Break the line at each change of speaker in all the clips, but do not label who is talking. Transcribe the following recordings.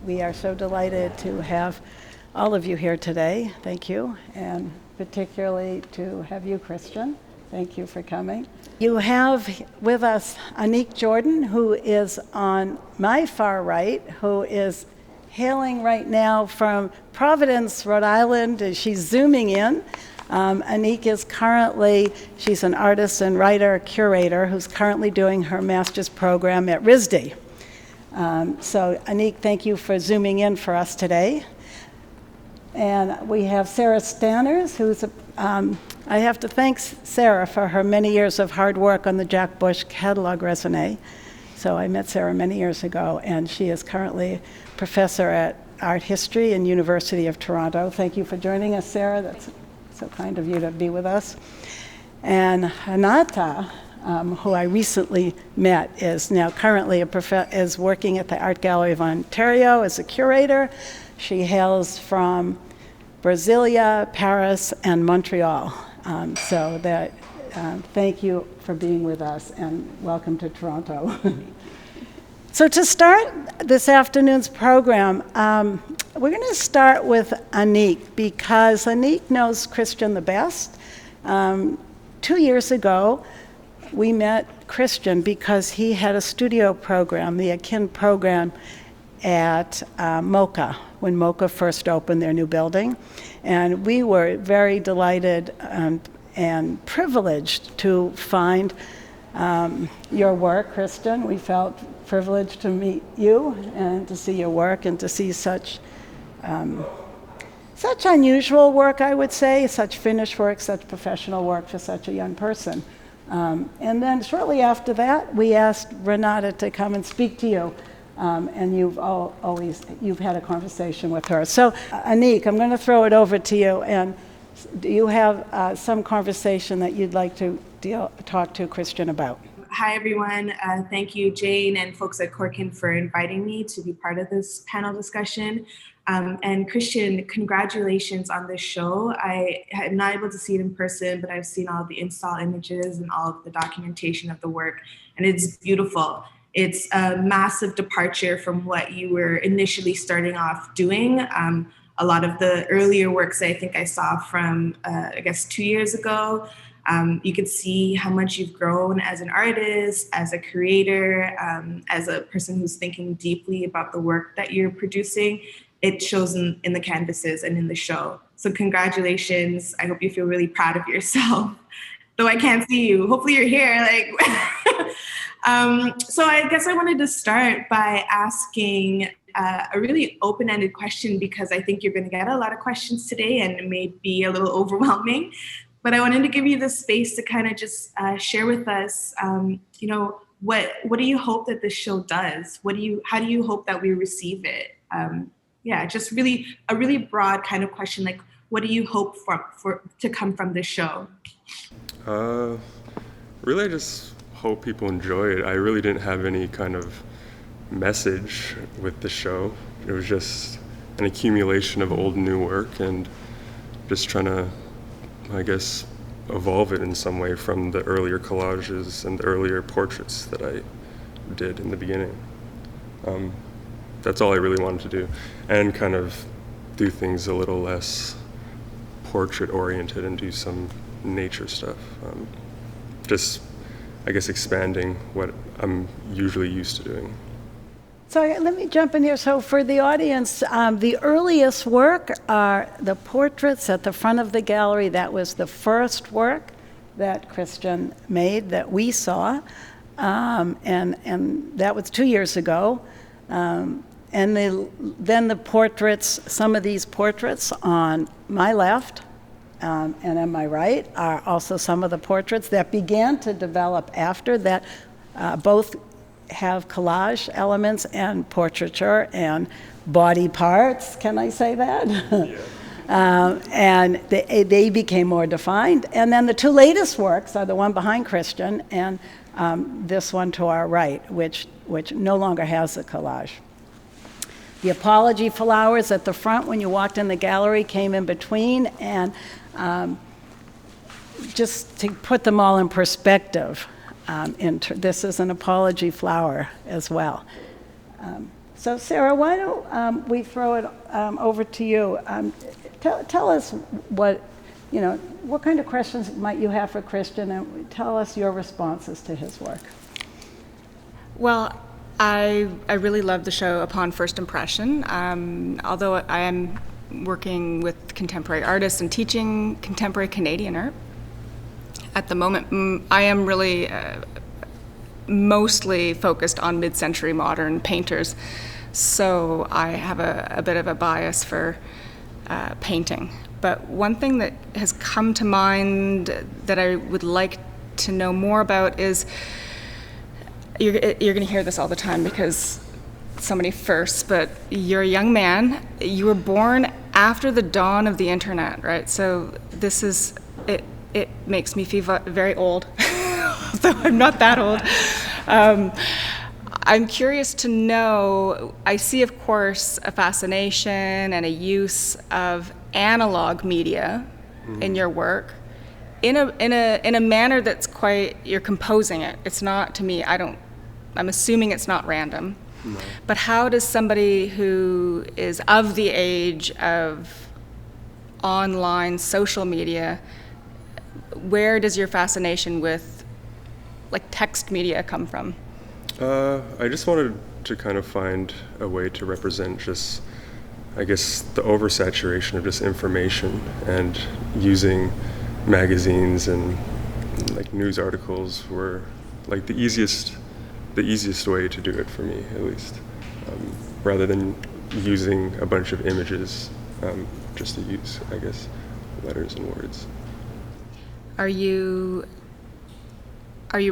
We are so delighted to have all of you here today. Thank you. And particularly to have you, Christian. Thank you for coming. You have with us Anique Jordan, who is on my far right, who is hailing right now from Providence, Rhode Island. She's zooming in. Anique is she's an artist and writer, curator, who's currently doing her master's program at RISD. So Anique, thank you for zooming in for us today. And we have Sarah Stanners, who's I have to thank Sarah for her many years of hard work on the Jack Bush catalog raisonné. So I met Sarah many years ago, and she is currently professor at art history in University of Toronto. Thank you for joining us, Sarah. That's so kind of you to be with us. And Renata, who I recently met, is now currently is working at the Art Gallery of Ontario as a curator. She hails from Brasilia, Paris, and Montreal. Thank you for being with us, and welcome to Toronto. So to start this afternoon's program, we're going to start with Anique, because Anique knows Christian the best. 2 years ago, we met Christian because he had a studio program, the akin program, at MoCA, when MoCA first opened their new building. And we were very delighted and privileged to find your work, Christian. We felt privileged to meet you and to see your work and to see such unusual work, I would say, such finished work, such professional work for such a young person. And then shortly after that, we asked Renata to come and speak to you. And you've had a conversation with her. So, Anique, I'm going to throw it over to you. And do you have some conversation that you'd like to talk to Christian about?
Hi, everyone. Thank you, Jane and folks at Corkin, for inviting me to be part of this panel discussion. And Christian, congratulations on this show. I am not able to see it in person, but I've seen all of the install images and all of the documentation of the work, and it's beautiful. It's a massive departure from what you were initially starting off doing. A lot of the earlier works I think I saw from, 2 years ago, you could see how much you've grown as an artist, as a creator, as a person who's thinking deeply about the work that you're producing. It shows in the canvases and in the show. So congratulations. I hope you feel really proud of yourself. Though I can't see you. Hopefully you're here. So I guess I wanted to start by asking a really open-ended question, because I think you're going to get a lot of questions today and it may be a little overwhelming. But I wanted to give you the space to kind of just share with us, what do you hope that this show does? How do you hope that we receive it? Just really a really broad kind of question, like what do you hope for to come from this show?
Really, I just hope people enjoy it. I really didn't have any kind of message with the show. It was just an accumulation of old and new work, and just trying to, I guess, evolve it in some way from the earlier collages and the earlier portraits that I did in the beginning. That's all I really wanted to do, and kind of do things a little less portrait oriented and do some nature stuff. Just, I guess, expanding what I'm usually used to doing.
So let me jump in here. So for the audience, the earliest work are the portraits at the front of the gallery. That was the first work that Christian made that we saw, and that was 2 years ago. And then the portraits, some of these portraits on my left and on my right are also some of the portraits that began to develop after that. Both have collage elements and portraiture and body parts. Can I say that? Yeah. And they became more defined. And then the two latest works are the one behind Christian and this one to our right, which no longer has a collage. The apology flowers at the front when you walked in the gallery came in between, and just to put them all in perspective, this is an apology flower as well. So Sarah, why don't we throw it over to you? Tell us what kind of questions might you have for Christian, and tell us your responses to his work.
Well, I really love the show upon first impression. Although I am working with contemporary artists and teaching contemporary Canadian art at the moment, I am really mostly focused on mid-century modern painters. So I have a bit of a bias for painting. But one thing that has come to mind that I would like to know more about is, you're going to hear this all the time because so many firsts, but you're a young man. You were born after the dawn of the internet, right? So this is, it makes me feel very old, although I'm not that old. I'm curious to know, I see, of course, a fascination and a use of analog media in your work in a manner that's quite, you're composing it. It's not, to me, I'm assuming it's not random. No. But how does somebody who is of the age of online social media, where does your fascination with like text media come from?
I just wanted to kind of find a way to represent just, I guess, the oversaturation of just information, and using magazines and like news articles were like the easiest way to do it for me, at least, rather than using a bunch of images just to use, I guess, letters and words.
Are you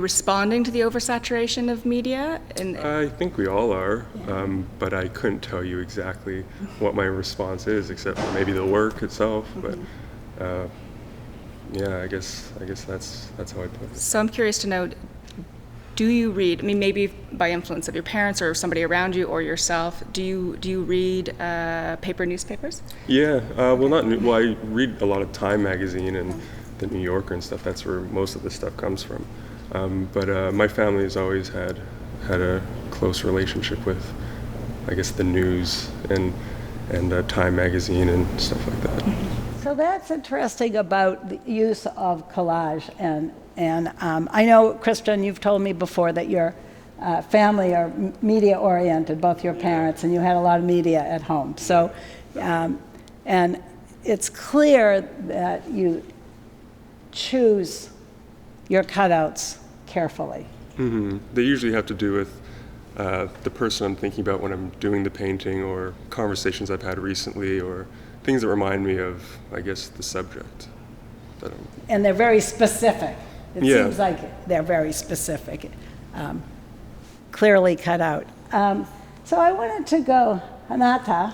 responding to the oversaturation of media?
I think we all are, but I couldn't tell you exactly what my response is, except for maybe the work itself. But yeah, I guess that's how I put it.
So I'm curious to know, do you read? I mean, maybe by influence of your parents or somebody around you or yourself. Do you read paper newspapers?
Yeah, well, I read a lot of Time magazine and the New Yorker and stuff. That's where most of the stuff comes from. But my family has always had a close relationship with, I guess, the news and Time magazine and stuff like that.
So that's interesting about the use of collage, and I know, Christian, you've told me before that your family are media oriented, both your parents, and you had a lot of media at home. So, and it's clear that you choose your cutouts carefully.
Mm-hmm. They usually have to do with the person I'm thinking about when I'm doing the painting, or conversations I've had recently, or things that remind me of, I guess, the subject.
And they're very specific. It seems like they're very specific, clearly cut out. So I wanted to go, Renata,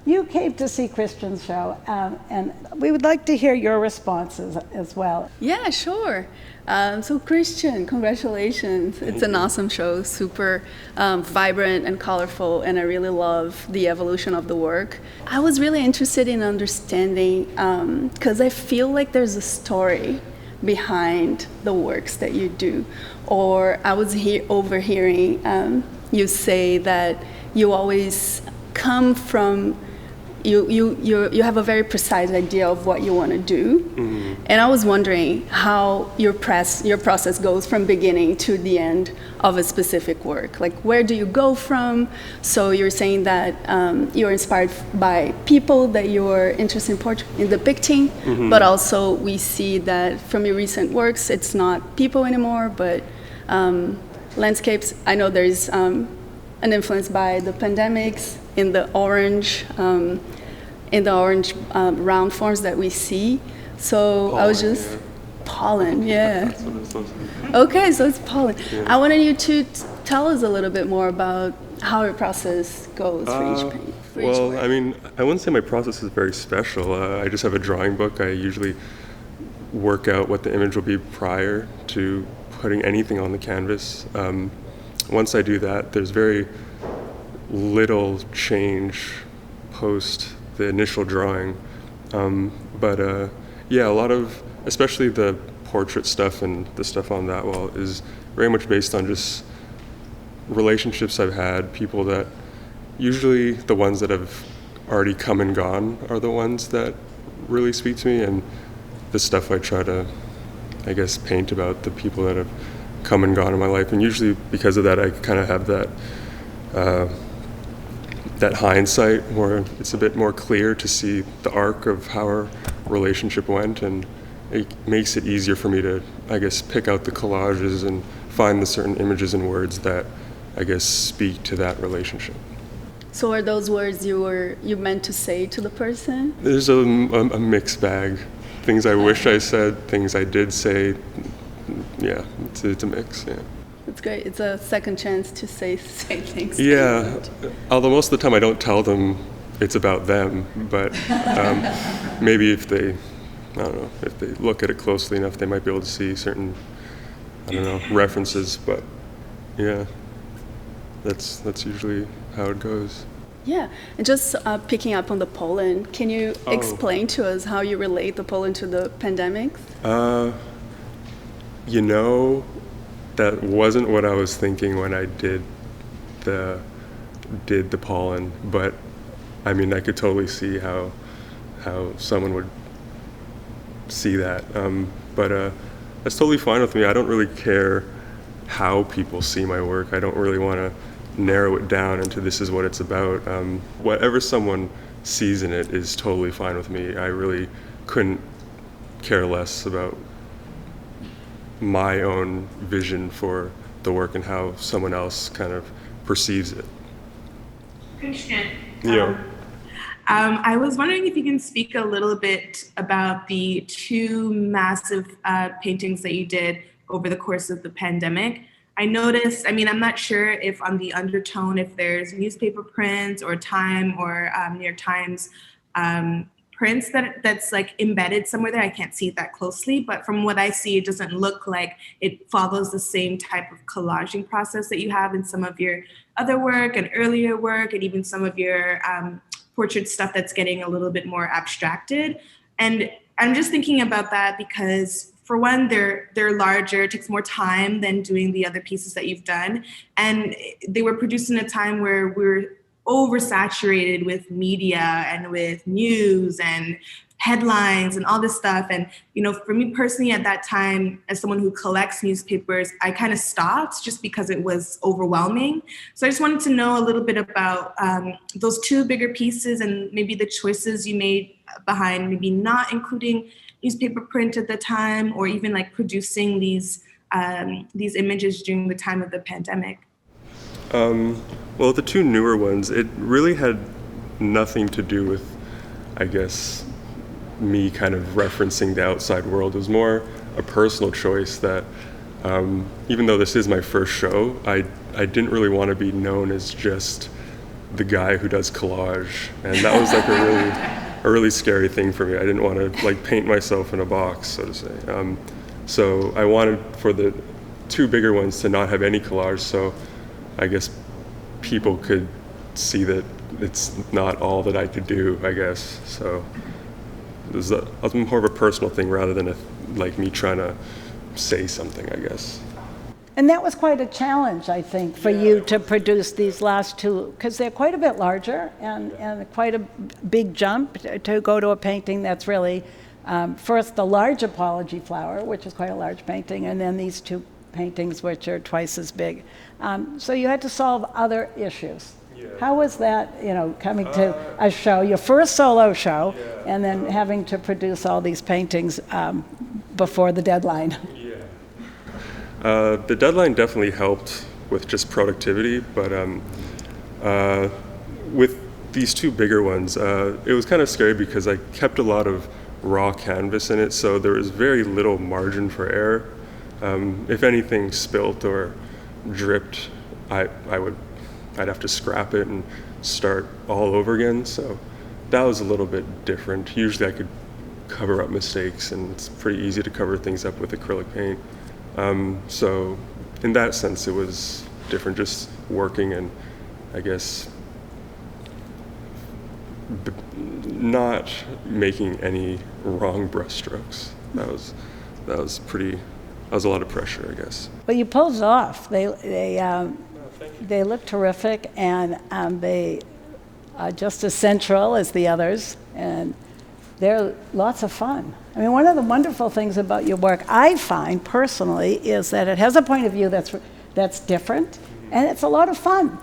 you came to see Christian's show, and we would like to hear your responses as well.
Yeah, sure. So Christian, congratulations. It's an awesome show, super vibrant and colorful, and I really love the evolution of the work. I was really interested in understanding, because I feel like there's a story behind the works that you do. Or I was overhearing you say that you always come from, you have a very precise idea of what you want to do. Mm-hmm. And I was wondering how your process goes from beginning to the end of a specific work. Like, where do you go from? So you're saying that you're inspired by people that you're interested in depicting, mm-hmm. but also we see that from your recent works, it's not people anymore, but landscapes. I know there's an influence by the pandemics in the orange round forms that we see. So pollen, I was just pollen, yeah.
That's what it's supposed to be.
Okay, so it's pollen. Yeah. I wanted you to tell us a little bit more about how your process goes for each paint.
Well, I mean, I wouldn't say my process is very special. I just have a drawing book. I usually work out what the image will be prior to putting anything on the canvas. Once I do that, there's very little change post the initial drawing. But yeah, a lot of, especially the portrait stuff and the stuff on that wall, is very much based on just relationships I've had, people that usually the ones that have already come and gone are the ones that really speak to me, and the stuff I try to, I guess, paint about the people that have come and gone in my life. And usually because of that, I kind of have that hindsight where it's a bit more clear to see the arc of how our relationship went, and it makes it easier for me to, I guess, pick out the collages and find the certain images and words that, I guess, speak to that relationship.
So are those words you meant to say to the person?
There's a mixed bag. Things I wish I said, things I did say. Yeah, it's a mix, yeah.
It's great. It's a second chance to say things.
Yeah, although most of the time I don't tell them it's about them, but maybe if they look at it closely enough, they might be able to see certain, references, but yeah, that's usually how it goes.
Yeah, and just picking up on the pollen, can you explain to us how you relate the pollen to the pandemic?
That wasn't what I was thinking when I did the pollen, but I mean, I could totally see how someone would see that. But that's totally fine with me. I don't really care how people see my work. I don't really want to narrow it down into this is what it's about. Whatever someone sees in it is totally fine with me. I really couldn't care less about my own vision for the work and how someone else kind of perceives it.
Christian,
Yeah.
I was wondering if you can speak a little bit about the two massive paintings that you did over the course of the pandemic. I noticed, I'm not sure if on the undertone, if there's newspaper prints or Time or New York Times prints that's like embedded somewhere there. I can't see it that closely, but from what I see, it doesn't look like it follows the same type of collaging process that you have in some of your other work and earlier work, and even some of your portrait stuff that's getting a little bit more abstracted. And I'm just thinking about that because, for one, they're larger, it takes more time than doing the other pieces that you've done. And they were produced in a time where we're oversaturated with media and with news and headlines and all this stuff. And, for me personally at that time, as someone who collects newspapers, I kind of stopped just because it was overwhelming. So I just wanted to know a little bit about those two bigger pieces and maybe the choices you made behind maybe not including newspaper print at the time, or even like producing these images during the time of the pandemic.
Well, the two newer ones, it really had nothing to do with, I guess, me kind of referencing the outside world. It was more a personal choice that even though this is my first show, I didn't really want to be known as just the guy who does collage. And that was like a really scary thing for me. I didn't want to like paint myself in a box, so to say. So I wanted for the two bigger ones to not have any collage, so I guess people could see that it's not all that I could do, I guess. So it was more of a personal thing rather than like me trying to say something, I guess.
And that was quite a challenge, I think, for you to produce these last two, because they're quite a bit larger and quite a big jump to go to a painting that's really, first the large Apology Flower, which is quite a large painting, and then these two paintings which are twice as big. So you had to solve other issues. Yeah. How was that, coming to a show, your first solo show, and then having to produce all these paintings before the deadline?
The deadline definitely helped with just productivity, but with these two bigger ones, it was kind of scary because I kept a lot of raw canvas in it, so there was very little margin for error. If anything spilt or dripped, I'd have to scrap it and start all over again. So that was a little bit different. Usually I could cover up mistakes, and it's pretty easy to cover things up with acrylic paint. So in that sense, it was different, just working and I guess not making any wrong brushstrokes. That was a lot of pressure, I guess.
But you pulled it off. They They look terrific, and they are just as central as the others, and they're lots of fun. I mean, one of the wonderful things about your work, I find personally, is that it has a point of view that's different, and it's a lot of fun.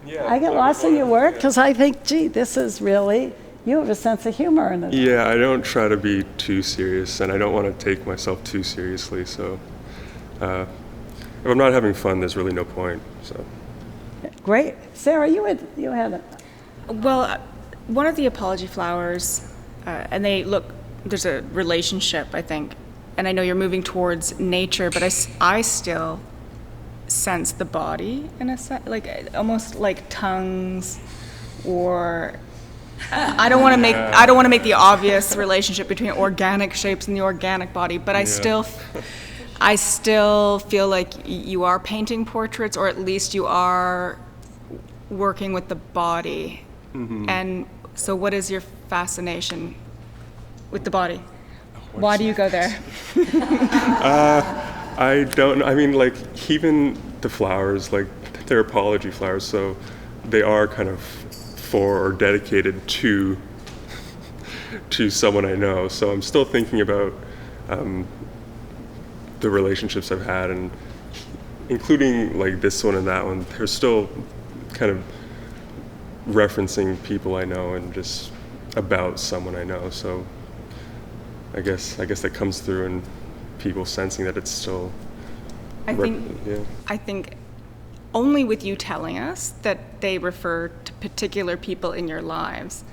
Yeah,
I get lost in your work because I think, gee, this is really, you have a sense of humor in it.
Yeah, I don't try to be too serious, and I don't want to take myself too seriously, so if I'm not having fun, there's really no point. So.
Great. Sarah, you had it.
Well, one of the apology flowers, and there's a relationship, I think, and I know you're moving towards nature, but I still sense the body in a sense, like almost like tongues, or I don't want to make the obvious relationship between organic shapes and the organic body, but I still feel like you are painting portraits, or at least you are working with the body. Mm-hmm. And so what is your fascination with the body? Why do you go there?
I don't know. I mean, like, even the flowers, like, they're apology flowers, so they are kind of for or dedicated to someone I know. So I'm still thinking about the relationships I've had, and including like this one and that one. They're still kind of referencing people I know and just about someone I know. So I guess that comes through in people sensing that it's still.
I think only with you telling us that they refer to particular people in your lives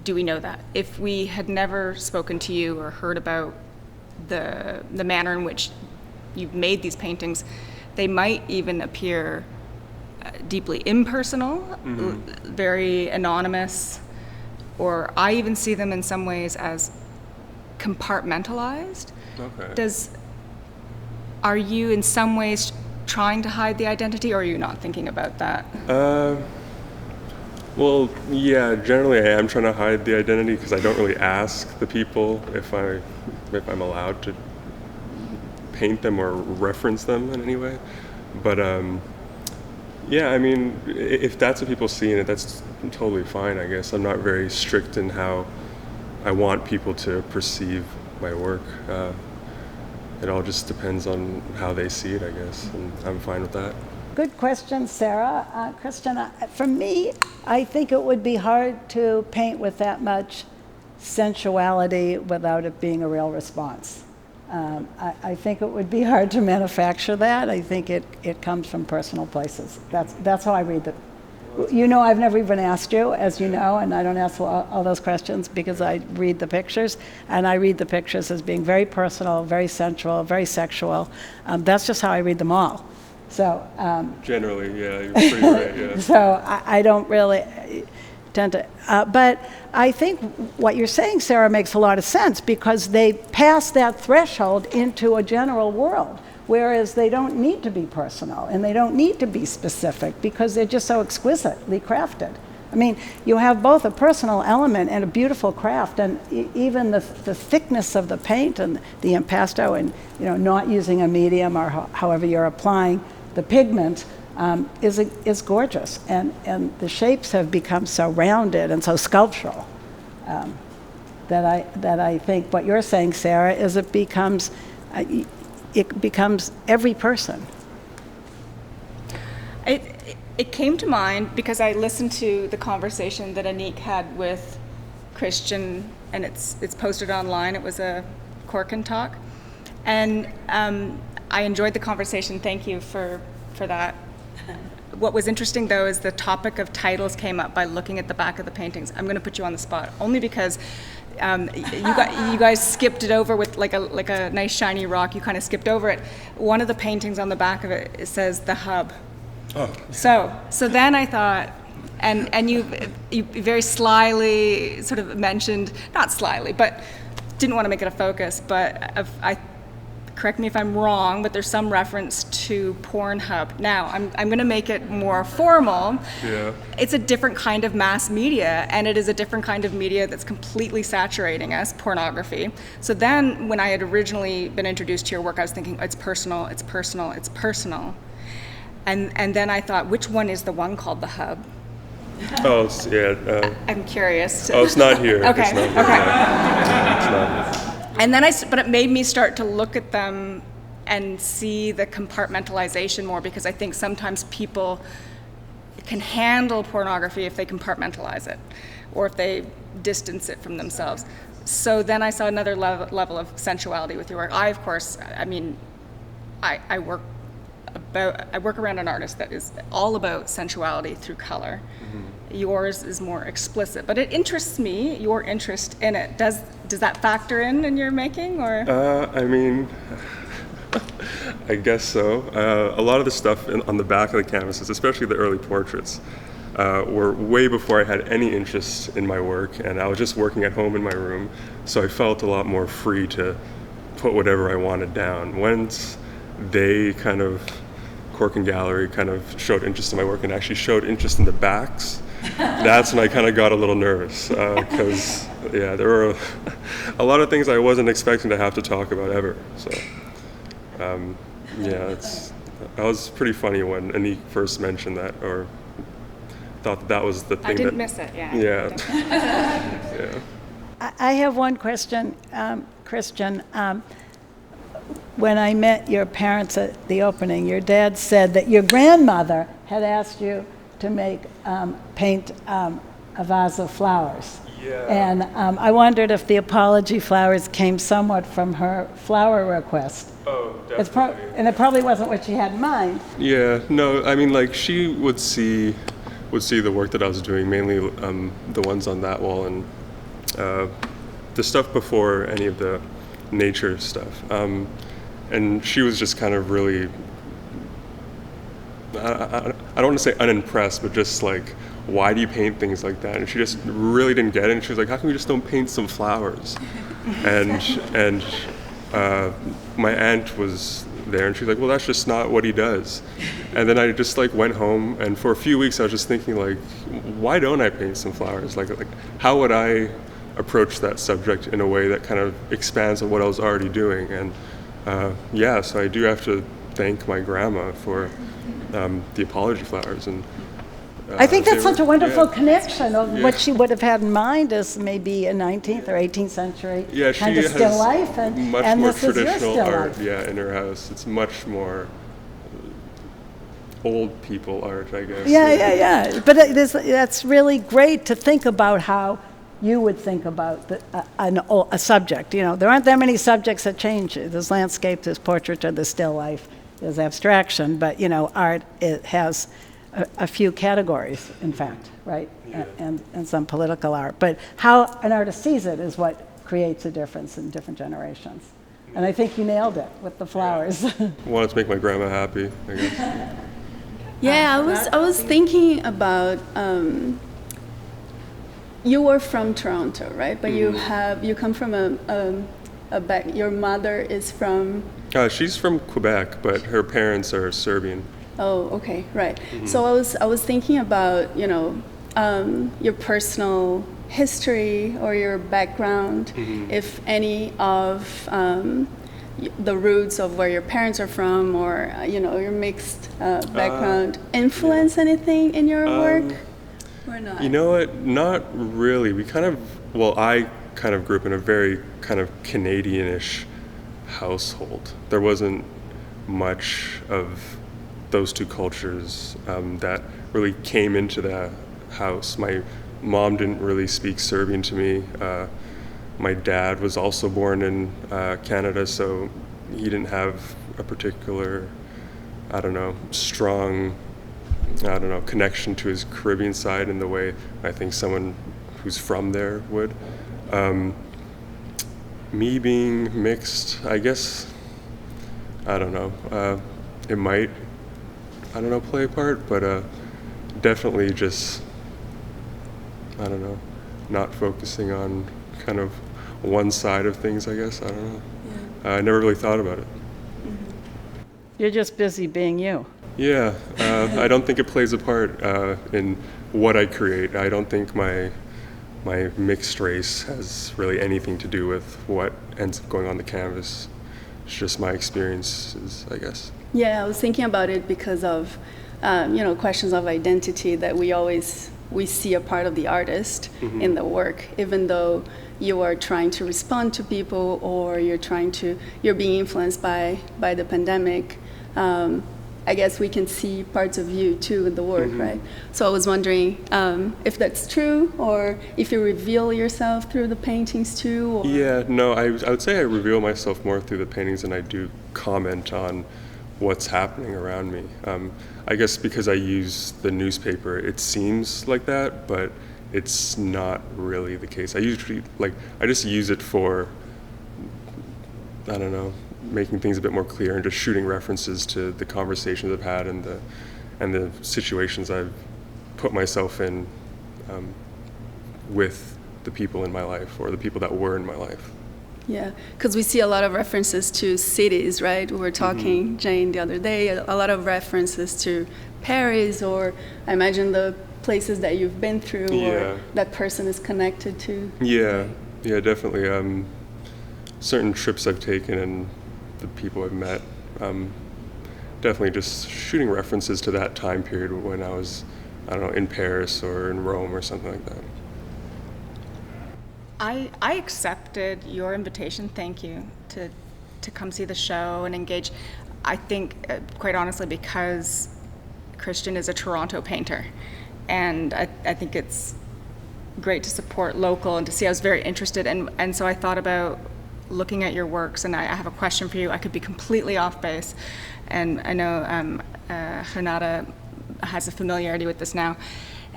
do we know that. If we had never spoken to you or heard about the manner in which you've made these paintings, they might even appear deeply impersonal, mm-hmm. very anonymous, or I even see them in some ways as compartmentalized.
Okay.
Are you in some ways trying to hide the identity, or are you not thinking about that?
Well, yeah, generally I am trying to hide the identity because I don't really ask the people if I'm allowed to paint them or reference them in any way. But yeah, I mean, if that's what people see in it, that's totally fine, I guess. I'm not very strict in how I want people to perceive my work. It all just depends on how they see it, I guess, and I'm fine with that.
Good question, Sarah. Christian, for me, I think it would be hard to paint with that much sensuality without it being a real response. I think it would be hard to manufacture that. I think it comes from personal places. That's how I read it. You know, I've never even asked you, as you know, and I don't ask all those questions because I read the pictures, and I read the pictures as being very personal, very sensual, very sexual. That's just how I read them all. So
generally, yeah, you're pretty right, yeah.
So I don't really tend to, but I think what you're saying, Sarah, makes a lot of sense because they pass that threshold into a general world, whereas they don't need to be personal and they don't need to be specific because they're just so exquisitely crafted. I mean, you have both a personal element and a beautiful craft, and even the thickness of the paint and the impasto, and not using a medium or however you're applying the pigment is gorgeous, and the shapes have become so rounded and so sculptural that I think what you're saying, Sarah, is it becomes every person.
It came to mind because I listened to the conversation that Anique had with Christian, and it's posted online. It was a Corkin talk, and I enjoyed the conversation. Thank you for that. What was interesting, though, is the topic of titles came up by looking at the back of the paintings. I'm going to put you on the spot, only because you guys skipped it over with like a nice shiny rock. You kind of skipped over it. One of the paintings on the back of it says "The Hub."
Oh.
So then I thought, and you very slyly sort of mentioned, not slyly, but didn't want to make it a focus, but correct me if I'm wrong, but there's some reference to Pornhub. Now, I'm going to make it more formal.
Yeah.
It's a different kind of mass media, and it is a different kind of media that's completely saturating us, pornography. So then, when I had originally been introduced to your work, I was thinking, it's personal, it's personal, it's personal. And then I thought, which one is the one called the hub?
Oh, yeah.
I'm curious.
Oh, it's not here.
Okay,
It's not here.
okay.
No, it's not here.
And then but it made me start to look at them and see the compartmentalization more, because I think sometimes people can handle pornography if they compartmentalize it, or if they distance it from themselves. So then I saw another level of sensuality with your work. I, of course, I mean, I work around an artist that is all about sensuality through color. Mm-hmm. Yours is more explicit, but it interests me, your interest in it. Does that factor in your making, or?
I mean, I guess so. A lot of the stuff on the back of the canvases, especially the early portraits, were way before I had any interest in my work, and I was just working at home in my room, so I felt a lot more free to put whatever I wanted down. Once they Corkin Gallery kind of showed interest in my work and actually showed interest in the backs, that's when I kind of got a little nervous, because there were a lot of things I wasn't expecting to have to talk about ever. So that was pretty funny when Anique first mentioned that, or thought that was the thing.
I didn't miss it, yeah.
Yeah.
I have one question, Christian. When I met your parents at the opening, your dad said that your grandmother had asked you to paint a vase of flowers.
Yeah.
And I wondered if the apology flowers came somewhat from her flower request.
Oh, definitely.
And it probably wasn't what she had in mind.
Yeah, no, I mean, like, she would see the work that I was doing, mainly the ones on that wall, and the stuff before any of the nature stuff. And she was just kind of really, I don't want to say unimpressed, but just like, why do you paint things like that? And she just really didn't get it. And she was like, how come we just don't paint some flowers? and my aunt was there, and she's like, well, that's just not what he does. And then I just went home, and for a few weeks I was just thinking, like, why don't I paint some flowers? Like how would I approach that subject in a way that kind of expands on what I was already doing? And so I do have to thank my grandma for the apology flowers. And
I think that's such a wonderful connection of what she would have had in mind as maybe a 19th or 18th century kind of still life, and
much more
this is your
traditional
still
art,
life.
in her house. It's much more old people art, I guess.
Yeah. But that's really great to think about how you would think about a subject. There aren't that many subjects that change. There's landscape, there's portraiture, there's still life, there's abstraction, but art, it has a few categories, in fact, right?
Yeah.
And some political art. But how an artist sees it is what creates a difference in different generations. And I think you nailed it with the flowers.
Wanted to make my grandma happy, I guess.
Yeah, I was thinking about, you were from Toronto, right? But you come from your mother is from?
She's from Quebec, but her parents are Serbian.
Oh, okay, right. Mm-hmm. So I was thinking about your personal history or your background, if any of the roots of where your parents are from, or your mixed background influence anything in your work, or not?
You know what? Not really. I kind of grew up in a very kind of Canadian-ish household. There wasn't much of those two cultures that really came into the house. My mom didn't really speak Serbian to me. My dad was also born in Canada, so he didn't have a particular, strong, connection to his Caribbean side in the way I think someone who's from there would. Me being mixed, I guess, it might, play a part, but definitely just, not focusing on kind of one side of things, I guess. I don't know. Yeah. I never really thought about it.
You're just busy being you.
Yeah, I don't think it plays a part in what I create. I don't think my mixed race has really anything to do with what ends up going on the canvas. It's just my experiences, I guess.
Yeah, I was thinking about it because of, questions of identity that we see a part of the artist in the work, even though you are trying to respond to people or you're being influenced by the pandemic. I guess we can see parts of you too in the work, right? So I was wondering if that's true, or if you reveal yourself through the paintings too. Or...
Yeah, no, I would say I reveal myself more through the paintings than I do comment on what's happening around me. I guess because I use the newspaper, it seems like that, but it's not really the case. I just use it for, I don't know, making things a bit more clear and just shooting references to the conversations I've had and the situations I've put myself in with the people in my life, or the people that were in my life.
Yeah, because we see a lot of references to cities, right? We were talking, Jane, the other day, a lot of references to Paris, or I imagine the places that you've been through, or that person is connected to.
Yeah, definitely. Certain trips I've taken and the people I've met, definitely just shooting references to that time period when I was, I don't know, in Paris or in Rome or something like that.
I accepted your invitation, thank you, to come see the show and engage. I think, quite honestly, because Christian is a Toronto painter, and I think it's great to support local and to see. I was very interested, and so I thought about looking at your works, and I have a question for you. I could be completely off base, and I know Renata has a familiarity with this now.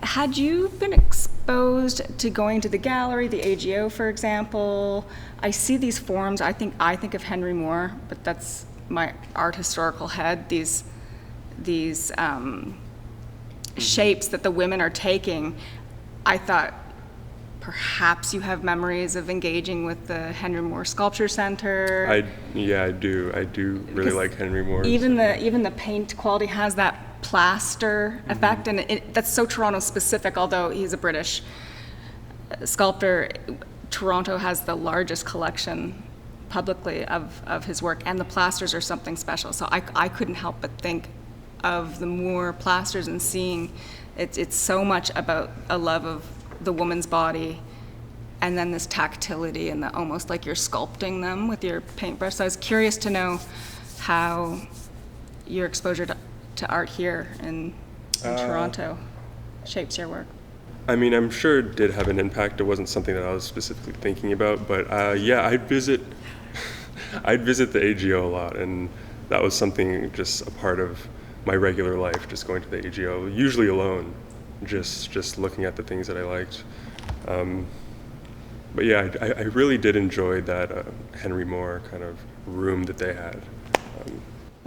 Had you been exposed to going to the gallery, the AGO, for example? I see these forms. I think of Henry Moore, but that's my art historical head. These shapes that the women are taking. I thought perhaps you have memories of engaging with the Henry Moore Sculpture Center.
I do. I do really like Henry Moore.
Even the paint quality has that plaster effect, and that's so Toronto specific, although he's a British sculptor. Toronto has the largest collection publicly of his work, and the plasters are something special. So I couldn't help but think of the Moore plasters and seeing it's so much about a love of the woman's body, and then this tactility and the almost like you're sculpting them with your paintbrush. So I was curious to know how your exposure to art here in Toronto shapes your work.
I mean, I'm sure it did have an impact. It wasn't something that I was specifically thinking about, but I'd visit the AGO a lot, and that was something just a part of my regular life, just going to the AGO, usually alone, just looking at the things that I liked. But yeah, I really did enjoy that Henry Moore kind of room that they had.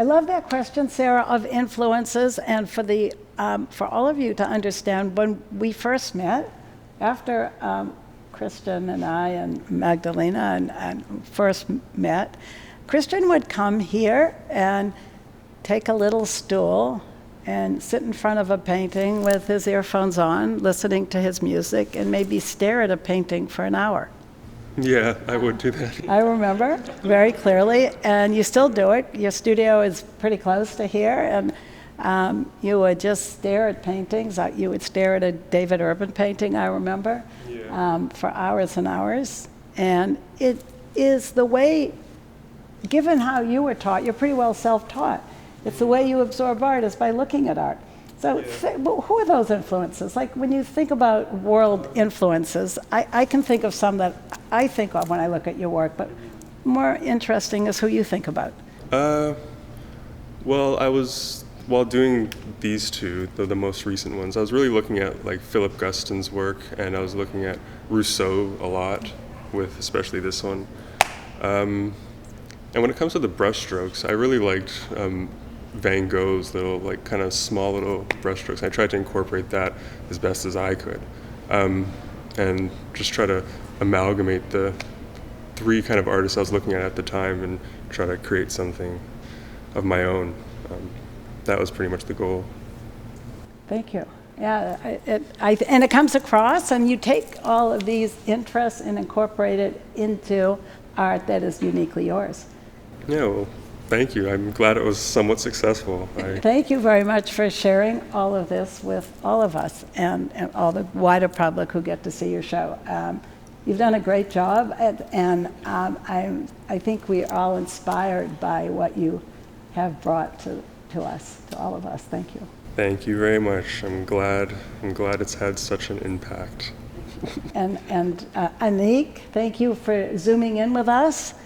I love that question, Sarah, of influences, and for all of you to understand, when we first met, after Christian and I and Magdalena and first met, Christian would come here and take a little stool and sit in front of a painting with his earphones on, listening to his music, and maybe stare at a painting for an hour.
Yeah, I would do that.
I remember very clearly, and you still do it. Your studio is pretty close to here, and you would just stare at paintings. You would stare at a David Urban painting, I remember, for hours and hours. And it is the way, given how you were taught, you're pretty well self-taught. It's the way you absorb art is by looking at art. So who are those influences? Like when you think about world influences, I can think of some that I think of when I look at your work, but more interesting is who you think about.
Well, while doing these two, the most recent ones, I was really looking at like Philip Guston's work, and I was looking at Rousseau a lot, with especially this one. And when it comes to the brushstrokes, I really liked Van Gogh's little, like, kind of small little brushstrokes. I tried to incorporate that as best as I could, and just try to amalgamate the three kind of artists I was looking at the time and try to create something of my own. That was pretty much the goal.
Thank you. Yeah, and it comes across, and you take all of these interests and incorporate it into art that is uniquely yours.
Yeah, well, Thank you. I'm glad it was somewhat successful.
Thank you very much for sharing all of this with all of us and all the wider public who get to see your show. You've done a great job, and I think we're all inspired by what you have brought to us, to all of us. Thank you.
Thank you very much. I'm glad it's had such an impact.
And Anique, thank you for zooming in with us.
No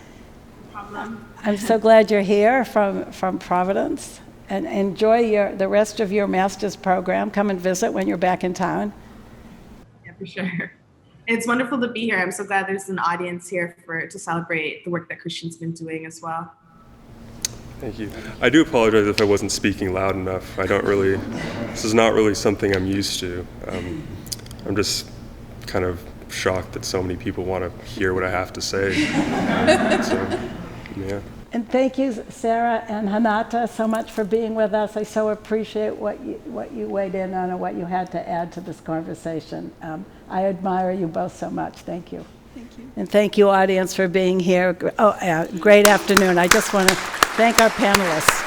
problem.
I'm so glad you're here from Providence, and enjoy the rest of your master's program. Come and visit when you're back in town.
Yeah, for sure. It's wonderful to be here. I'm so glad there's an audience here to celebrate the work that Christian's been doing as well.
Thank you. I do apologize if I wasn't speaking loud enough. This is not really something I'm used to. I'm just kind of shocked that so many people want to hear what I have to say. Yeah.
And thank you, Sarah and Renata, so much for being with us. I so appreciate what you weighed in on and what you had to add to this conversation. I admire you both so much. Thank you.
Thank you.
And thank you, audience, for being here. Great afternoon. I just want to thank our panelists.